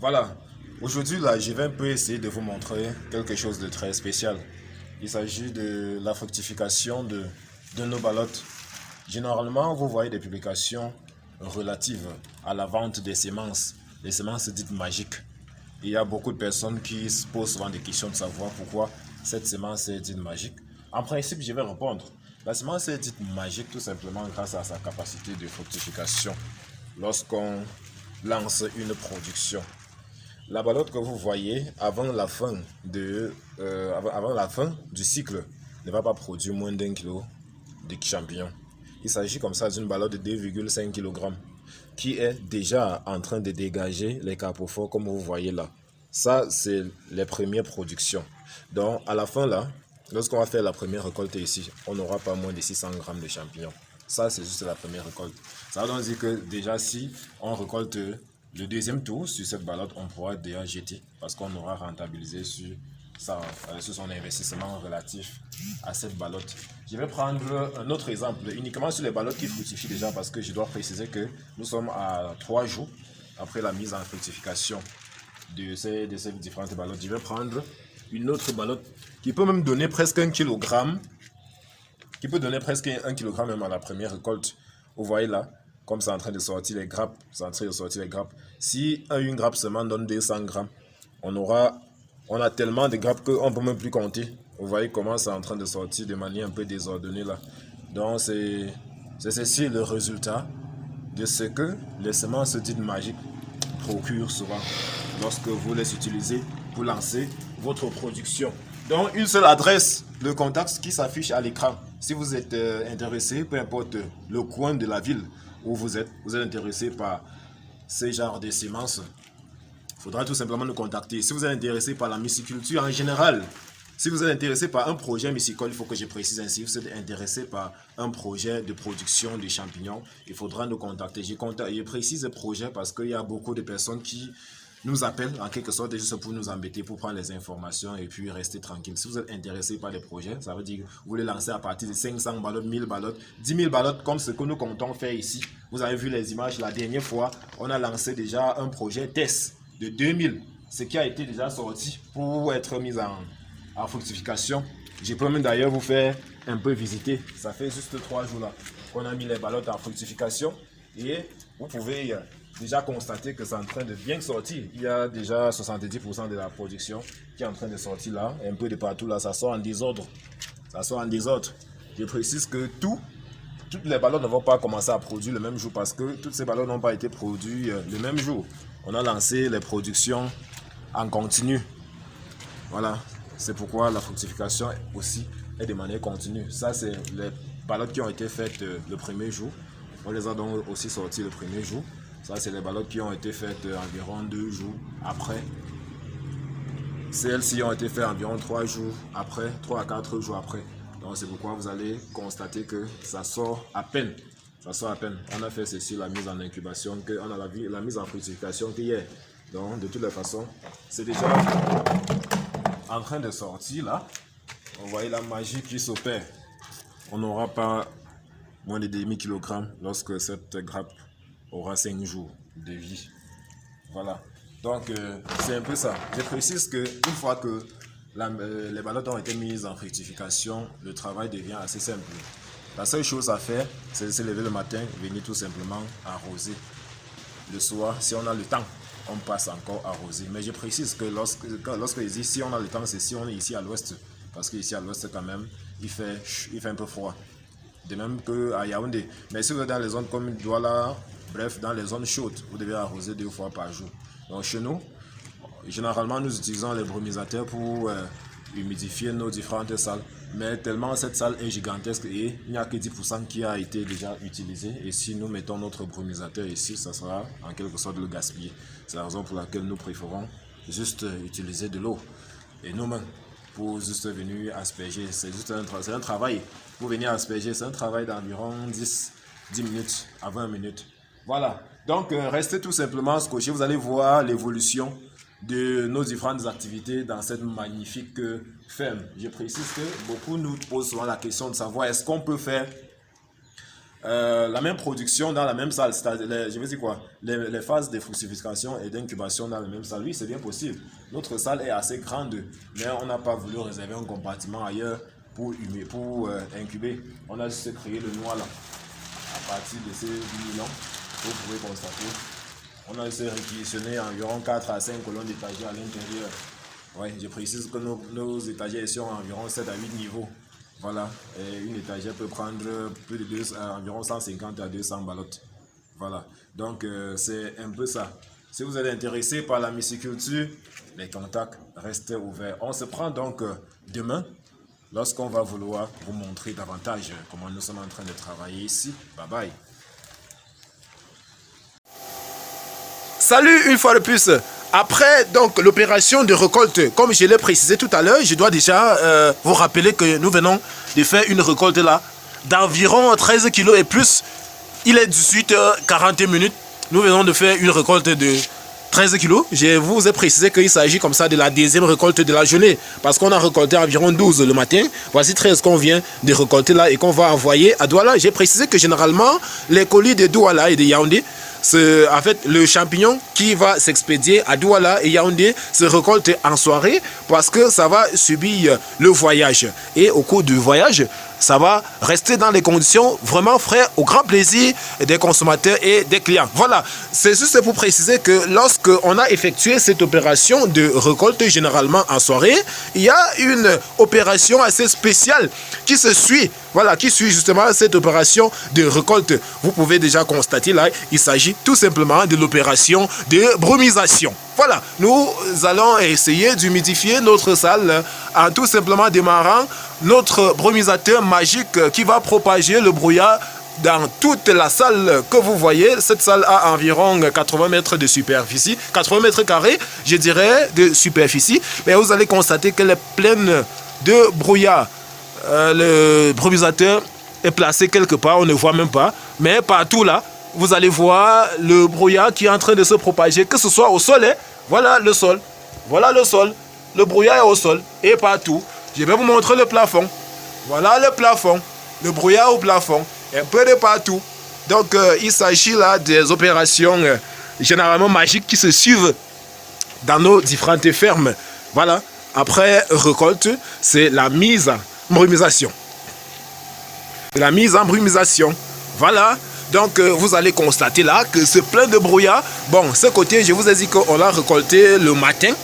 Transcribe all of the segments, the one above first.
Voilà, aujourd'hui là, je vais un peu essayer de vous montrer quelque chose de très spécial. Il s'agit de la fructification de nos ballottes. Généralement, vous voyez des publications relatives à la vente des semences, les semences dites magiques. Il y a beaucoup de personnes qui se posent souvent des questions de savoir pourquoi cette semence est dite magique. En principe, je vais répondre. La semence est dite magique tout simplement grâce à sa capacité de fructification lorsqu'on lance une production. La ballotte que vous voyez avant la fin du cycle ne va pas produire moins d'1 kilo de champignons. Il s'agit comme ça d'une ballotte de 2,5 kg qui est déjà en train de dégager les capophores comme vous voyez là. Ça, c'est les premières productions. Donc, à la fin là, lorsqu'on va faire la première récolte ici, on n'aura pas moins de 600 grammes de champignons. Ça, c'est juste la première récolte. Ça veut donc dire que déjà, si on récolte le deuxième tour sur cette ballotte, on pourra déjà jeter parce qu'on aura rentabilisé sur son investissement relatif à cette ballotte. Je vais prendre un autre exemple, uniquement sur les ballottes qui fructifient déjà parce que je dois préciser que nous sommes à 3 jours après la mise en fructification de ces différentes ballottes. Je vais prendre une autre ballotte qui peut même donner presque 1 kg, qui peut donner presque 1 kg même à la première récolte. Vous voyez là, comme c'est en train de sortir les grappes, Si une grappe seulement donne 200 grammes, on a tellement de grappes qu'on ne peut même plus compter. Vous voyez comment c'est en train de sortir de manière un peu désordonnée là. Donc c'est ceci le résultat de ce que les semences dites magiques procurent souvent lorsque vous les utilisez pour lancer votre production. Donc une seule adresse, le contact qui s'affiche à l'écran. Si vous êtes intéressé, peu importe le coin de la ville où vous êtes intéressé par ce genre de semences, il faudra tout simplement nous contacter. Si vous êtes intéressé par la myciculture en général, si vous êtes intéressé par un projet mycicole, il faut que je précise ainsi, si vous êtes intéressé par un projet de production de champignons, il faudra nous contacter. Je précise projet parce qu'il y a beaucoup de personnes qui nous appellent en quelque sorte juste pour nous embêter, pour prendre les informations et puis rester tranquille. Si vous êtes intéressé par des projets, ça veut dire que vous voulez lancer à partir de 500 ballottes, 1000 ballottes, 10 000 ballottes comme ce que nous comptons faire ici. Vous avez vu les images la dernière fois, on a lancé déjà un projet test de 2000, ce qui a été déjà sorti pour être mis en fructification. Je peux même d'ailleurs vous faire un peu visiter. Ça fait juste 3 jours là qu'on a mis les ballottes en fructification et vous pouvez déjà constater que c'est en train de bien sortir. Il y a déjà 70% de la production qui est en train de sortir là, un peu de partout là, ça sort en désordre. Ça sort en désordre. Je précise que toutes les ballottes ne vont pas commencer à produire le même jour parce que toutes ces ballottes n'ont pas été produites le même jour. On a lancé les productions en continu. Voilà, c'est pourquoi la fructification aussi est de manière continue. Ça, c'est les ballottes qui ont été faites le premier jour. On les a donc aussi sorties le premier jour. Ça, c'est les ballottes qui ont été faites environ 2 jours après. Celles-ci ont été faites environ 3 jours après, 3 à 4 jours après. Donc, c'est pourquoi vous allez constater que ça sort à peine. Ça sort à peine. On a fait ceci, la mise en incubation, on a la mise en fructification qu'hier. Donc, de toutes les façons, c'est déjà en train de sortir là. Vous voyez la magie qui s'opère. On n'aura pas moins de demi-kilogramme lorsque cette grappe aura 5 jours de vie. Voilà. Donc, c'est un peu ça. Je précise qu'une fois que les ballottes ont été mises en fructification, le travail devient assez simple. La seule chose à faire, c'est de se lever le matin, venir tout simplement arroser. Le soir, si on a le temps, on passe encore arroser. Mais je précise que lorsque je dis si on a le temps, c'est si on est ici à l'ouest. Parce qu'ici à l'ouest, quand même, il fait un peu froid. De même qu'à Yaoundé. Mais si vous êtes dans les zones comme Douala, bref, dans les zones chaudes, vous devez arroser 2 fois par jour. Donc chez nous, généralement, nous utilisons les brumisateurs pour humidifier nos différentes salles. Mais tellement cette salle est gigantesque et il n'y a que 10% qui a été déjà utilisé. Et si nous mettons notre brumisateur ici, ça sera en quelque sorte le gaspiller. C'est la raison pour laquelle nous préférons juste utiliser de l'eau. Et nous-mêmes, pour juste venir asperger, c'est juste un travail. Pour venir asperger, c'est un travail d'environ 10 minutes à 20 minutes. Voilà. Donc, restez tout simplement scotché. Vous allez voir l'évolution de nos différentes activités dans cette magnifique ferme. Je précise que beaucoup nous posent souvent la question de savoir est-ce qu'on peut faire la même production dans la même salle, c'est-à-dire, je veux dire quoi, les phases de fructification et d'incubation dans la même salle, oui, c'est bien possible. Notre salle est assez grande, mais on n'a pas voulu réserver un compartiment ailleurs pour incuber. On a juste créé le noix là, à partir de ces bilans, vous pouvez constater. On a juste réquisitionné environ 4 à 5 colonnes d'étagères à l'intérieur. Oui, je précise que nos étagères sont environ 7 à 8 niveaux. Voilà, et une étagère peut prendre plus de environ 150 à 200 ballottes. Voilà, donc c'est un peu ça. Si vous êtes intéressé par la myciculture, les contacts restent ouverts. On se prend donc demain, lorsqu'on va vouloir vous montrer davantage comment nous sommes en train de travailler ici. Bye bye. Salut une fois de plus. Après donc l'opération de récolte, comme je l'ai précisé tout à l'heure, je dois déjà vous rappeler que nous venons de faire une récolte là d'environ 13 kg et plus. Il est 18h40 minutes. Nous venons de faire une récolte de 13 kg. Je vous ai précisé qu'il s'agit comme ça de la deuxième récolte de la journée. Parce qu'on a récolté environ 12 le matin. Voici 13 qu'on vient de récolter là et qu'on va envoyer à Douala. J'ai précisé que généralement, les colis de Douala et de Yaoundé, en fait, le champignon qui va s'expédier à Douala et Yaoundé se récolte en soirée parce que ça va subir le voyage. Et au cours du voyage, ça va rester dans les conditions vraiment frais au grand plaisir des consommateurs et des clients. Voilà, c'est juste pour préciser que lorsqu'on a effectué cette opération de récolte généralement en soirée, il y a une opération assez spéciale qui se suit. Voilà, qui suit justement cette opération de récolte. Vous pouvez déjà constater là, il s'agit tout simplement de l'opération de brumisation. Voilà, nous allons essayer d'humidifier notre salle en tout simplement démarrant notre brumisateur magique qui va propager le brouillard dans toute la salle que vous voyez. Cette salle a environ 80 mètres de superficie, 80 mètres carrés, je dirais, de superficie. Mais vous allez constater qu'elle est pleine de brouillard. Le brumisateur est placé quelque part, on ne voit même pas. Mais partout là, vous allez voir le brouillard qui est en train de se propager, que ce soit au sol. Hein. Voilà le sol. Voilà le sol. Le brouillard est au sol et partout. Je vais vous montrer le plafond. Voilà le plafond. Le brouillard au plafond. Un peu de partout. Donc, il s'agit là des opérations généralement magiques qui se suivent dans nos différentes fermes. Voilà. Après récolte, c'est la mise en brumisation. La mise en brumisation. Voilà. Donc, vous allez constater là que c'est plein de brouillard. Bon, ce côté, je vous ai dit qu'on l'a récolté le matin.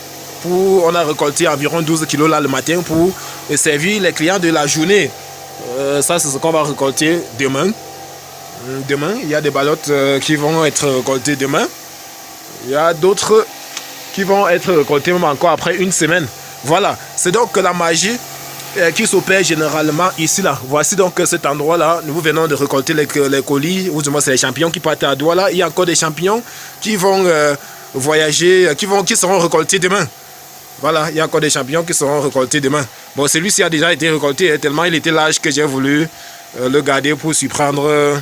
On a récolté environ 12 kg là le matin pour servir les clients de la journée. Ça, c'est ce qu'on va récolter demain. Demain, il y a des ballottes qui vont être récoltées demain. Il y a d'autres qui vont être récoltées même encore après une semaine. Voilà, c'est donc la magie qui s'opère généralement ici là. Voici donc cet endroit là. Nous venons de récolter les colis, ou du moins c'est les champignons qui partent à Douala. Il y a encore des champignons qui vont voyager, qui seront récoltés demain. Voilà, il y a encore des champignons qui seront récoltés demain. Bon, celui-ci a déjà été récolté, tellement il était large que j'ai voulu le garder pour surprendre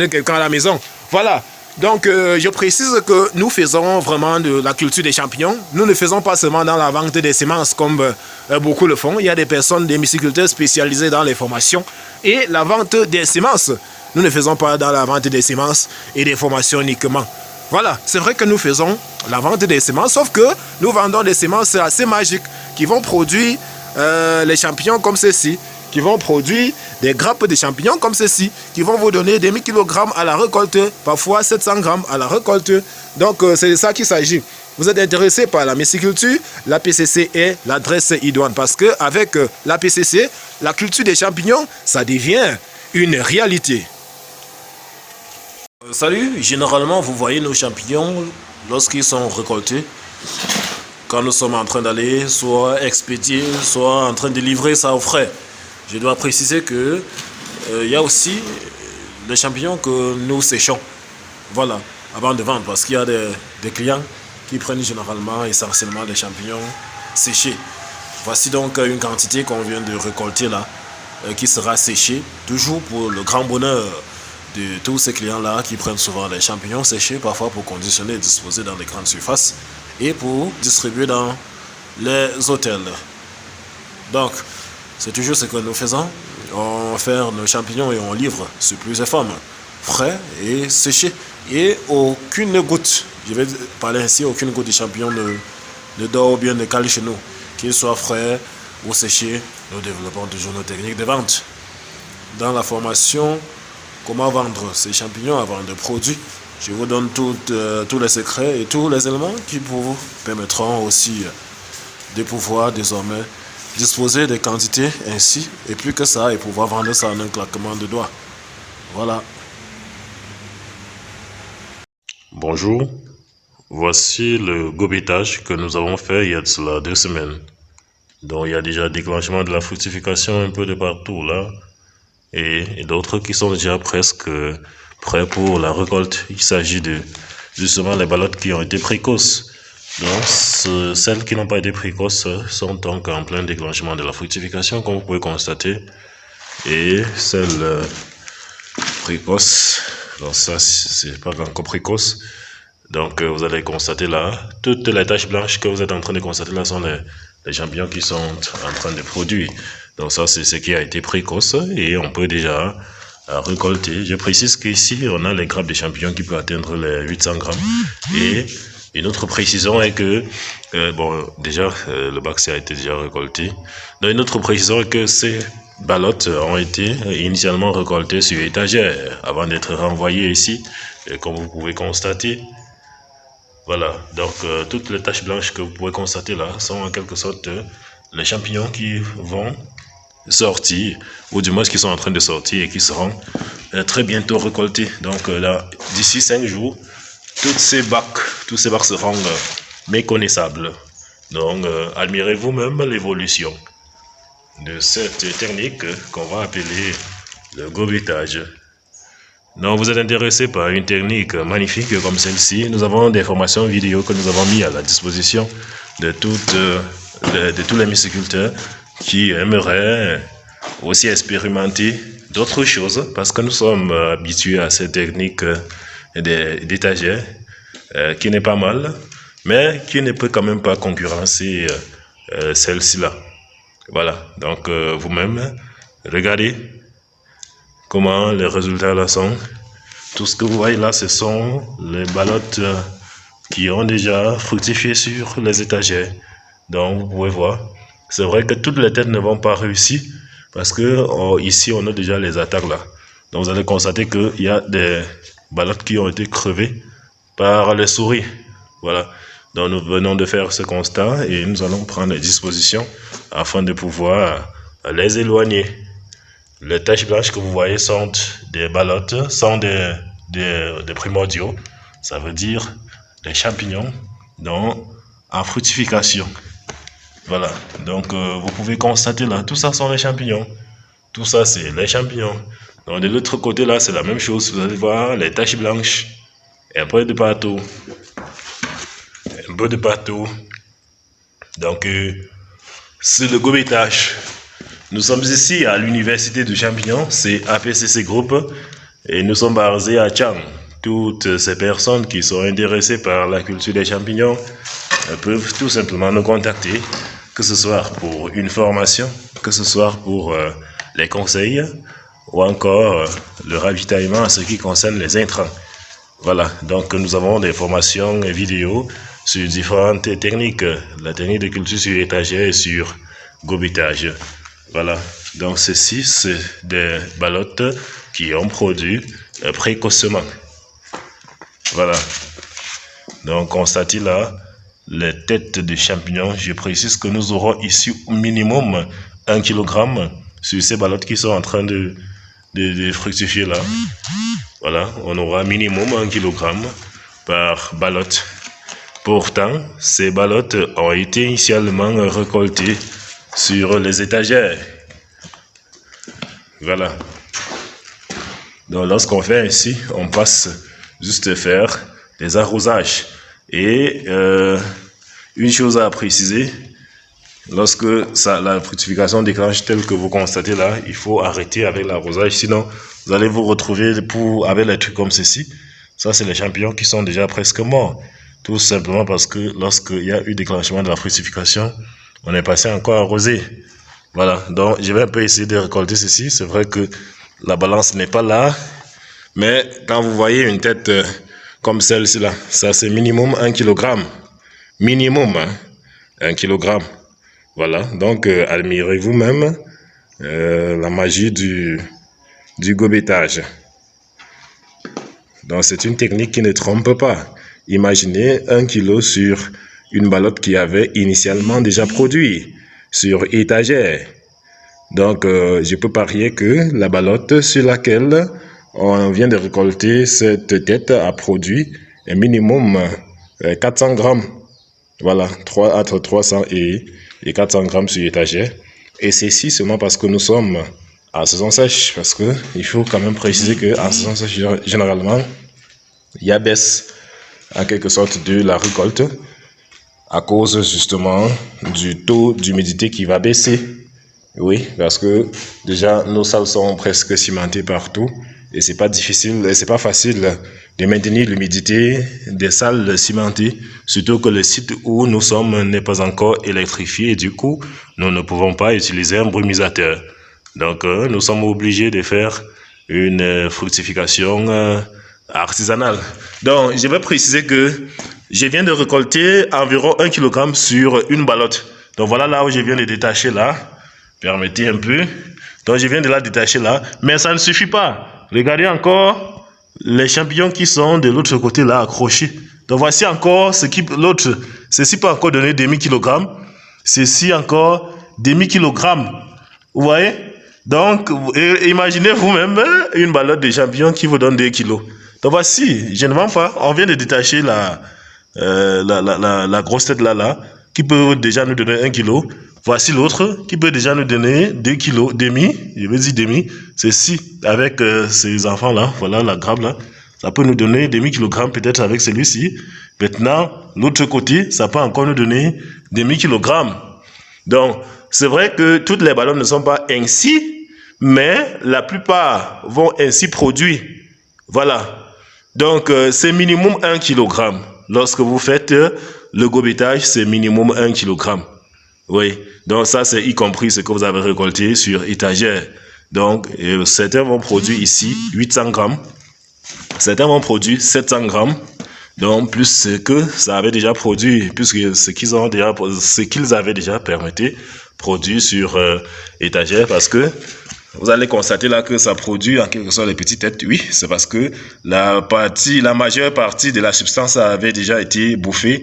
quelqu'un à la maison. Voilà. Donc, je précise que nous faisons vraiment de la culture des champignons. Nous ne faisons pas seulement dans la vente des semences comme beaucoup le font. Il y a des personnes, des myciculteurs spécialisés dans les formations et la vente des semences. Nous ne faisons pas dans la vente des semences et des formations uniquement. Voilà, c'est vrai que nous faisons la vente des semences, sauf que nous vendons des semences assez magiques qui vont produire les champignons comme ceci, qui vont produire des grappes de champignons comme ceci, qui vont vous donner des 1000 kg à la récolte, parfois 700 grammes à la récolte. Donc, c'est de ça qu'il s'agit. Vous êtes intéressé par la myciculture, la PCC est l'adresse idoine parce qu'avec la PCC, la culture des champignons, ça devient une réalité. Salut, généralement vous voyez nos champignons lorsqu'ils sont récoltés, quand nous sommes en train d'aller soit expédier, soit en train de livrer ça au frais. Je dois préciser que il y a aussi les champignons que nous séchons, voilà, avant de vendre, parce qu'il y a des clients qui prennent généralement essentiellement des champignons séchés. Voici donc une quantité qu'on vient de récolter là, qui sera séchée, toujours pour le grand bonheur de tous ces clients-là qui prennent souvent les champignons séchés, parfois pour conditionner et disposer dans les grandes surfaces et pour distribuer dans les hôtels. Donc, c'est toujours ce que nous faisons. on fait nos champignons et on livre sur plusieurs formes, frais et séchés. Et aucune goutte, je vais parler ainsi, aucune goutte de champignons ne dort ou bien ne cale chez nous. Qu'ils soient frais ou séchés, nous développons toujours nos techniques de vente. Dans la formation, comment vendre ces champignons avant de produire, je vous donne tous les secrets et tous les éléments qui vous permettront aussi de pouvoir désormais disposer des quantités ainsi, et plus que ça, et pouvoir vendre ça en un claquement de doigts. Voilà. Bonjour, voici le gobitage que nous avons fait il y a de cela 2 semaines. Donc il y a déjà déclenchement de la fructification un peu de partout là, et d'autres qui sont déjà presque prêts pour la récolte. Il s'agit de justement les ballottes qui ont été précoces. Donc celles qui n'ont pas été précoces sont donc en plein déclenchement de la fructification, comme vous pouvez constater, et celles précoces, donc ça c'est pas encore précoce. Donc vous allez constater là, toutes les taches blanches que vous êtes en train de constater là sont les champignons qui sont en train de produire. Donc ça c'est ce qui a été précoce et on peut déjà récolter. Je précise qu'ici on a les grappes de champignons qui peuvent atteindre les 800 grammes. Et une autre précision est que, bon déjà le baxi a été déjà récolté. Donc une autre précision est que ces ballottes ont été initialement récoltées sur étagère avant d'être renvoyées ici, et comme vous pouvez constater. Voilà, donc toutes les taches blanches que vous pouvez constater là sont en quelque sorte les champignons qui vont sortir, ou du moins qui sont en train de sortir et qui seront très bientôt récoltés. Donc là, d'ici 5 jours, tous ces bacs seront méconnaissables. Donc admirez vous-même l'évolution de cette technique qu'on va appeler le gobitage. Donc vous êtes intéressé par une technique magnifique comme celle-ci, nous avons des formations vidéo que nous avons mis à la disposition de tous les myciculteurs qui aimeraient aussi expérimenter d'autres choses, parce que nous sommes habitués à cette technique d'étagère qui n'est pas mal, mais qui ne peut quand même pas concurrencer celle-ci là. Voilà, donc vous-même, regardez comment les résultats là sont. Tout ce que vous voyez là, ce sont les ballottes qui ont déjà fructifié sur les étagères. Donc vous pouvez voir, c'est vrai que toutes les têtes ne vont pas réussir, parce que ici on a déjà les attaques là. Donc vous allez constater qu'il y a des ballottes qui ont été crevées par les souris. Voilà, donc nous venons de faire ce constat et nous allons prendre les dispositions afin de pouvoir les éloigner. Les taches blanches que vous voyez sont des ballottes, sont des primordiaux, ça veut dire des champignons en fructification. Voilà, donc vous pouvez constater là, tout ça sont les champignons. Tout ça c'est les champignons. Donc de l'autre côté là, c'est la même chose, vous allez voir les taches blanches. Et un peu de partout. Un peu de partout. Donc c'est le gobitage. Nous sommes ici à l'université de champignons, c'est APCC Group, et nous sommes basés à Chang. Toutes ces personnes qui sont intéressées par la culture des champignons peuvent tout simplement nous contacter, que ce soit pour une formation, que ce soit pour les conseils, ou encore le ravitaillement en ce qui concerne les intrants. Voilà, donc nous avons des formations vidéo sur différentes techniques, la technique de culture sur étagère et sur gobitage. Voilà, donc ceci c'est des ballottes qui ont produit précocement. Voilà, donc constatez là les têtes de champignons. Je précise que nous aurons ici au minimum 1 kg sur ces ballottes qui sont en train de fructifier là. Voilà, on aura minimum 1 kg par ballotte. Pourtant, ces ballottes ont été initialement récoltées sur les étagères. Voilà. Donc lorsqu'on fait ainsi, on passe juste faire des arrosages. Et une chose à préciser, lorsque la fructification déclenche telle que vous constatez là, il faut arrêter avec l'arrosage, sinon vous allez vous retrouver avec les trucs comme ceci. Ça, c'est les champignons qui sont déjà presque morts. Tout simplement parce que lorsqu'il y a eu déclenchement de la fructification, on est passé encore à arroser. Voilà, donc je vais un peu essayer de récolter ceci. C'est vrai que la balance n'est pas là, mais quand vous voyez une tête comme celle-ci là, ça c'est minimum 1 kg. Minimum, hein, 1 kg. Voilà, donc admirez vous-même la magie du gobetage. Donc c'est une technique qui ne trompe pas. Imaginez 1 kg sur une ballotte qui avait initialement déjà produit sur étagère. Donc je peux parier que la ballotte sur laquelle on vient de récolter cette tête a produit un minimum 400 grammes. Voilà, entre 300 et 400 grammes sur étagère. Et ceci seulement parce que nous sommes en saison sèche. Parce que il faut quand même préciser qu'en saison sèche, généralement, il y a baisse en quelque sorte de la récolte à cause justement du taux d'humidité qui va baisser. Oui, parce que déjà nos salles sont presque cimentées partout et c'est pas difficile, c'est pas facile de maintenir l'humidité des salles cimentées, surtout que le site où nous sommes n'est pas encore électrifié et du coup nous ne pouvons pas utiliser un brumisateur. Donc nous sommes obligés de faire une fructification artisanale. Donc je vais préciser que je viens de récolter environ 1 kg sur une ballotte. Donc voilà là où je viens de détacher là. Permettez un peu. Donc je viens de la détacher là. Mais ça ne suffit pas. Regardez encore les champignons qui sont de l'autre côté là accrochés. Donc voici encore ce qui l'autre. Ceci peut encore donner demi-kilogramme. Ceci encore demi-kilogramme. Vous voyez? Donc imaginez vous-même une ballotte de champignons qui vous donne 2 kilos. Donc voici, je ne vends pas. On vient de détacher la grosse tête là qui peut déjà nous donner 1 kilo. Voici l'autre qui peut déjà nous donner 2 kilos demi, je veux dire demi, ceci avec ces enfants là, voilà la grappe là, ça peut nous donner demi-kilogramme peut-être avec celui-ci. Maintenant, l'autre côté, ça peut encore nous donner demi-kilogramme. Donc, c'est vrai que toutes les ballons ne sont pas ainsi, mais la plupart vont ainsi produire. Voilà. Donc, c'est minimum 1 kg. Lorsque vous faites le gobetage, c'est minimum 1 kg. Oui, donc ça c'est y compris ce que vous avez récolté sur étagère. Donc certains vont produire ici 800 grammes, certains vont produire 700 grammes, donc plus ce que ça avait déjà produit, puisque ce qu'ils avaient déjà permis produire sur étagère, parce que vous allez constater là que ça produit en quelque sorte les petites têtes. Oui, c'est parce que la majeure partie de la substance avait déjà été bouffée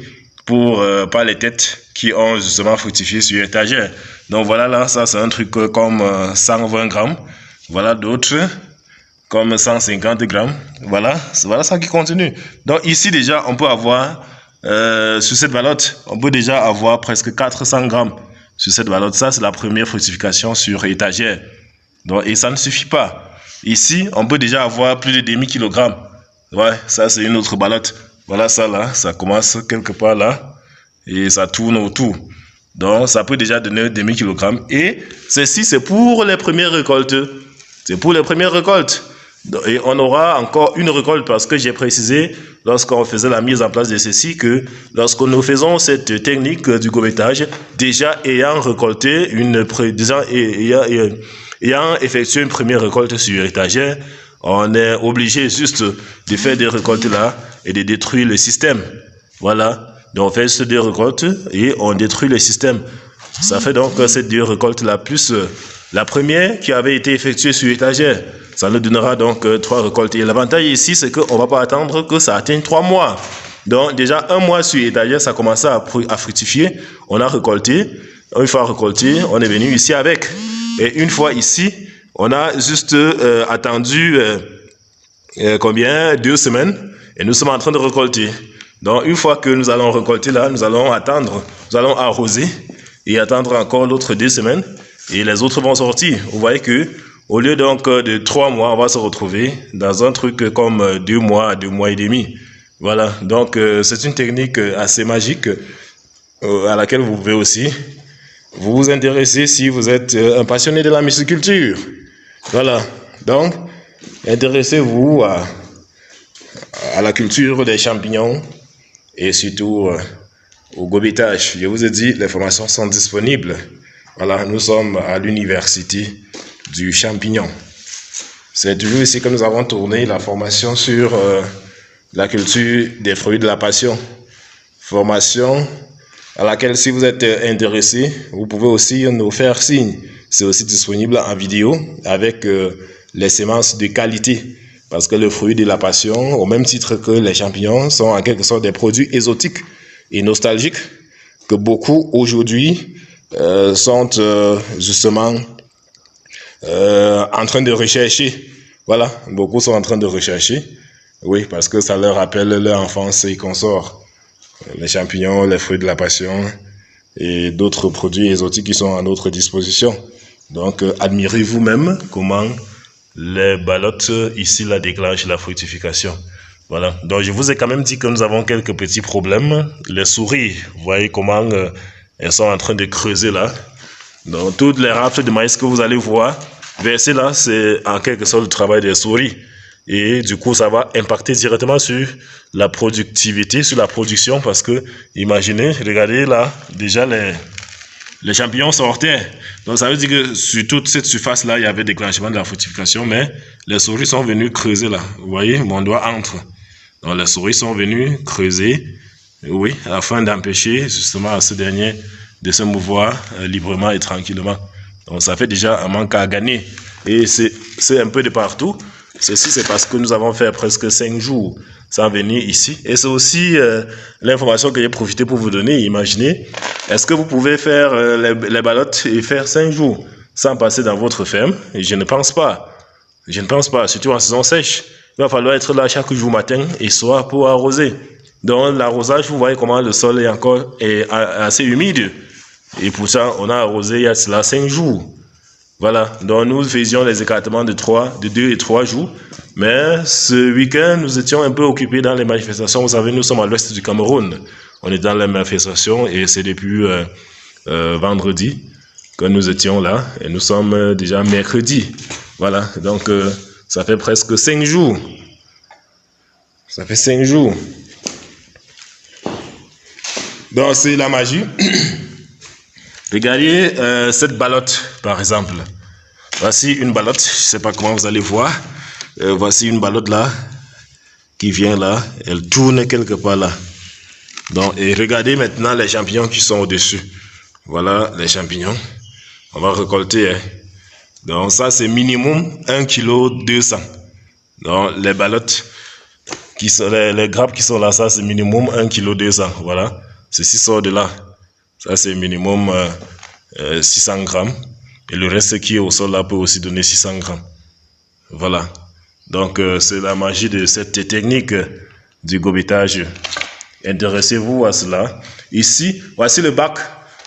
par les têtes qui ont justement fructifié sur étagère. Donc voilà là, ça c'est un truc comme 120 grammes. Voilà d'autres comme 150 grammes. Voilà ça qui continue. Donc ici déjà, on peut avoir, sur cette ballotte, on peut déjà avoir presque 400 grammes sur cette ballotte. Ça c'est la première fructification sur étagère. Donc, et ça ne suffit pas. Ici, on peut déjà avoir plus de demi-kilogramme. Ouais, ça c'est une autre ballotte. Voilà ça là, ça commence quelque part là et ça tourne autour. Donc ça peut déjà donner demi-kilogramme. Et ceci c'est pour les premières récoltes. C'est pour les premières récoltes. Et on aura encore une récolte parce que j'ai précisé lorsqu'on faisait la mise en place de ceci que lorsque nous faisons cette technique du gobetage, déjà ayant récolté ayant effectué une première récolte sur étagère, on est obligé juste de faire des récoltes là et de détruire le système. Voilà. Donc on fait ces deux récoltes et on détruit le système. Ça fait donc ces deux récoltes là plus la première qui avait été effectuée sur étagère. Ça nous donnera donc 3 récoltes. Et l'avantage ici, c'est qu'on ne va pas attendre que ça atteigne 3 mois. Donc déjà 1 mois sur étagère, ça commençait à fructifier. On a récolté. Une fois récolté, on est venu ici avec. Et une fois ici, on a juste attendu combien? 2 semaines. Et nous sommes en train de récolter. Donc une fois que nous allons récolter là, nous allons attendre, nous allons arroser et attendre encore l'autre 2 semaines. Et les autres vont sortir. Vous voyez que au lieu donc de 3 mois, on va se retrouver dans un truc comme 2 mois, 2 mois et demi. Voilà, donc c'est une technique assez magique à laquelle vous pouvez aussi vous intéresser si vous êtes un passionné de la myciculture. Voilà, donc intéressez-vous à la culture des champignons et surtout au gobetage. Je vous ai dit, les formations sont disponibles Voilà, nous sommes à l'université du champignon. C'est toujours ici que nous avons tourné la formation sur la culture des fruits de la passion. Formation à laquelle, si vous êtes intéressé, vous pouvez aussi nous faire signe. C'est aussi disponible en vidéo avec les semences de qualité. Parce que le fruit de la passion, au même titre que les champignons, sont en quelque sorte des produits exotiques et nostalgiques que beaucoup aujourd'hui sont justement en train de rechercher. Voilà, beaucoup sont en train de rechercher. Oui, parce que ça leur rappelle leur enfance et consorts. Les champignons, les fruits de la passion et d'autres produits exotiques qui sont à notre disposition. Donc, admirez vous-même comment les ballottes ici la déclenchent la fructification. Voilà. Donc, je vous ai quand même dit que nous avons quelques petits problèmes. Les souris, vous voyez comment elles sont en train de creuser là. Donc, toutes les rafles de maïs que vous allez voir versées là, c'est en quelque sorte le travail des souris. Et du coup, ça va impacter directement sur la productivité, sur la production, parce que, imaginez, regardez là, déjà les champignons sortaient. Donc, ça veut dire que sur toute cette surface-là, il y avait déclenchement de la fructification, mais les souris sont venues creuser là. Vous voyez, mon doigt entre. Donc, les souris sont venues creuser, oui, afin d'empêcher justement à ce dernier de se mouvoir librement et tranquillement. Donc, ça fait déjà un manque à gagner. Et c'est un peu de partout. Ceci, c'est parce que nous avons fait presque 5 jours sans venir ici. Et c'est aussi l'information que j'ai profité pour vous donner. Imaginez, est-ce que vous pouvez faire les ballottes et faire 5 jours sans passer dans votre ferme? Et je ne pense pas. Je ne pense pas, surtout en saison sèche. Il va falloir être là chaque jour matin et soir pour arroser. Donc l'arrosage, vous voyez comment le sol est encore assez humide. Et pour ça, on a arrosé il y a cela 5 jours. Voilà, donc nous faisions les écartements de 2 et 3 jours. Mais ce week-end, nous étions un peu occupés dans les manifestations. Vous savez, nous sommes à l'ouest du Cameroun. On est dans les manifestations et c'est depuis vendredi que nous étions là. Et nous sommes déjà mercredi. Voilà, donc ça fait presque 5 jours. Ça fait 5 jours. Donc c'est la magie. Regardez cette ballotte, par exemple. Voici une ballotte, je ne sais pas comment vous allez voir. Voici une ballotte là, qui vient là, elle tourne quelque part là. Donc, et regardez maintenant les champignons qui sont au-dessus. Voilà les champignons. On va récolter. Hein. Donc ça, c'est minimum 1,2 kg. Donc les ballottes, qui sont, les grappes qui sont là, ça c'est minimum 1,2 kg. Voilà, ceci sort de là. Ça, c'est minimum 600 grammes. Et le reste qui est au sol là peut aussi donner 600 grammes. Voilà. Donc, c'est la magie de cette technique du gobetage. Intéressez-vous à cela. Ici, voici le bac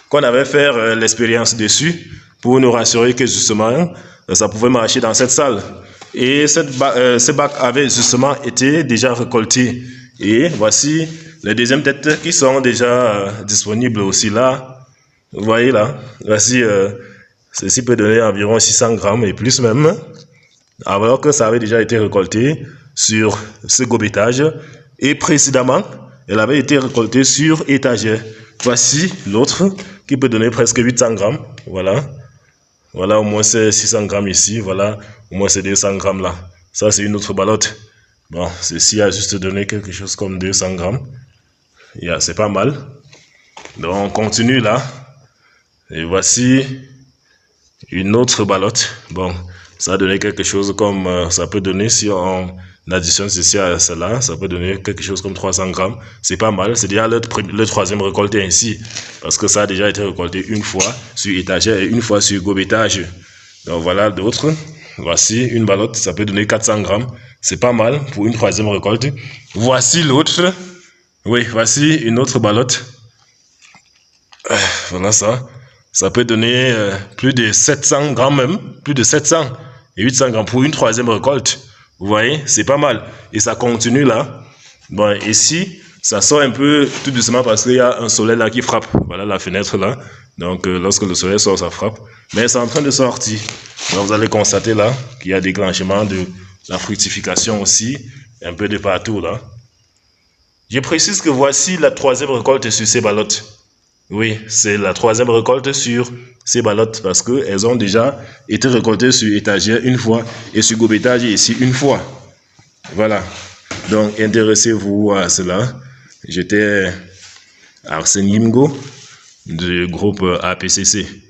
qu'on avait fait l'expérience dessus pour nous rassurer que justement, ça pouvait marcher dans cette salle. Et ce bac avait justement été déjà récolté. Et voici les deuxièmes têtes qui sont déjà disponibles aussi là. Vous voyez là. Voici, ceci peut donner environ 600 grammes et plus même. Alors que ça avait déjà été récolté sur ce gobetage. Et précédemment, elle avait été récoltée sur étagère. Voici l'autre qui peut donner presque 800 grammes. Voilà. Voilà, au moins c'est 600 grammes ici. Voilà, au moins c'est 200 grammes là. Ça, c'est une autre ballotte. Bon, ceci a juste donné quelque chose comme 200 grammes. C'est pas mal. Donc, on continue là. Et voici une autre ballotte. Bon, ça a donné quelque chose comme... ça peut donner, si on additionne ceci à cela, ça peut donner quelque chose comme 300 grammes. C'est pas mal. C'est déjà le troisième récolté ainsi. Parce que ça a déjà été récolté une fois sur étagère et une fois sur gobetage. Donc, voilà d'autres. Voici une ballotte. Ça peut donner 400 grammes. C'est pas mal pour une troisième récolte. Voici l'autre. Oui, voici une autre ballotte. Voilà ça. Ça peut donner plus de 700 grammes même. Plus de 700 et 800 grammes pour une troisième récolte. Vous voyez, c'est pas mal. Et ça continue là. Bon, ici, ça sort un peu tout doucement parce qu'il y a un soleil là qui frappe. Voilà la fenêtre là. Donc, lorsque le soleil sort, ça frappe. Mais c'est en train de sortir. Donc, vous allez constater là qu'il y a déclenchement de la fructification aussi. Un peu de partout là. Je précise que voici la troisième récolte sur ces ballottes. Oui, c'est la troisième récolte sur ces ballottes parce qu'elles ont déjà été récoltées sur étagère une fois et sur gobetage ici une fois. Voilà. Donc, intéressez-vous à cela. J'étais Arsène Yimgo du groupe APCC.